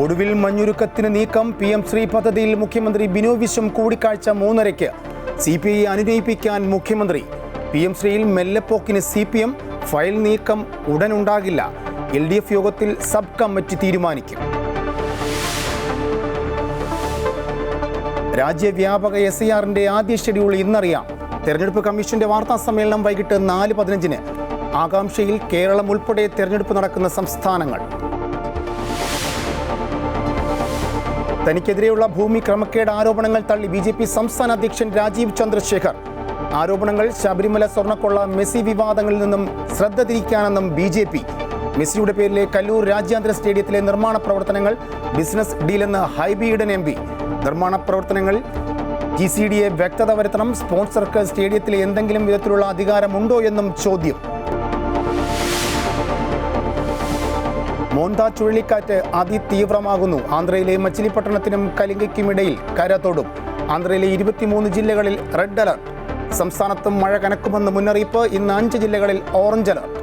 ഒടുവിൽ മഞ്ഞുരുക്കത്തിന് നീക്കം. PM ശ്രീ പദ്ധതിയിൽ മുഖ്യമന്ത്രി ബിനോ വിശ്വം കൂടിക്കാഴ്ച 3:30. CPI അനുനയിപ്പിക്കാൻ മുഖ്യമന്ത്രി. PM ശ്രീയിൽ മെല്ലെപ്പോക്കിന് CPM. ഫയൽ നീക്കം ഉടനുണ്ടാകില്ല. LDF യോഗത്തിൽ സബ് കമ്മിറ്റി തീരുമാനിക്കും. രാജ്യവ്യാപക SIR-ന്റെ ആദ്യ ഷെഡ്യൂൾ ഇന്നറിയാം. തെരഞ്ഞെടുപ്പ് കമ്മീഷന്റെ വാർത്താ സമ്മേളനം വൈകിട്ട് 4:15. ആകാംക്ഷയിൽ കേരളം ഉൾപ്പെടെ തെരഞ്ഞെടുപ്പ് നടക്കുന്ന സംസ്ഥാനങ്ങൾ. തനിക്കെതിരെയുള്ള ഭൂമി ക്രമക്കേട് ആരോപണങ്ങൾ തള്ളി BJP സംസ്ഥാന അധ്യക്ഷൻ രാജീവ് ചന്ദ്രശേഖർ. ആരോപണങ്ങൾ ശബരിമല സ്വർണ്ണക്കൊള്ള, മെസ്സി വിവാദങ്ങളിൽ നിന്നും ശ്രദ്ധ തിരിക്കാനെന്നും BJP. മെസ്സിയുടെ പേരിലെ കല്ലൂർ രാജ്യാന്തര സ്റ്റേഡിയത്തിലെ നിർമ്മാണ പ്രവർത്തനങ്ങൾ ബിസിനസ് ഡീലെന്ന് ഹൈബി ഈഡൻ MP. നിർമ്മാണ പ്രവർത്തനങ്ങൾ GCDA വ്യക്തത വരുത്തണം. സ്പോൺസർക്ക് സ്റ്റേഡിയത്തിൽ എന്തെങ്കിലും വിധത്തിലുള്ള അധികാരമുണ്ടോ എന്നും ചോദ്യം. മോന്ത ചുഴലിക്കാറ്റ് അതിതീവ്രമാകുന്നു. ആന്ധ്രയിലെ മച്ചിലിപ്പട്ടണത്തിനും കലിംഗയ്ക്കുമിടയിൽ കരതൊടും. ആന്ധ്രയിലെ 23 ജില്ലകളിൽ റെഡ് അലർട്ട്. സംസ്ഥാനത്തും മഴ കനക്കുമെന്ന് മുന്നറിയിപ്പ്. ഇന്ന് 5 ജില്ലകളിൽ ഓറഞ്ച് അലർട്ട്.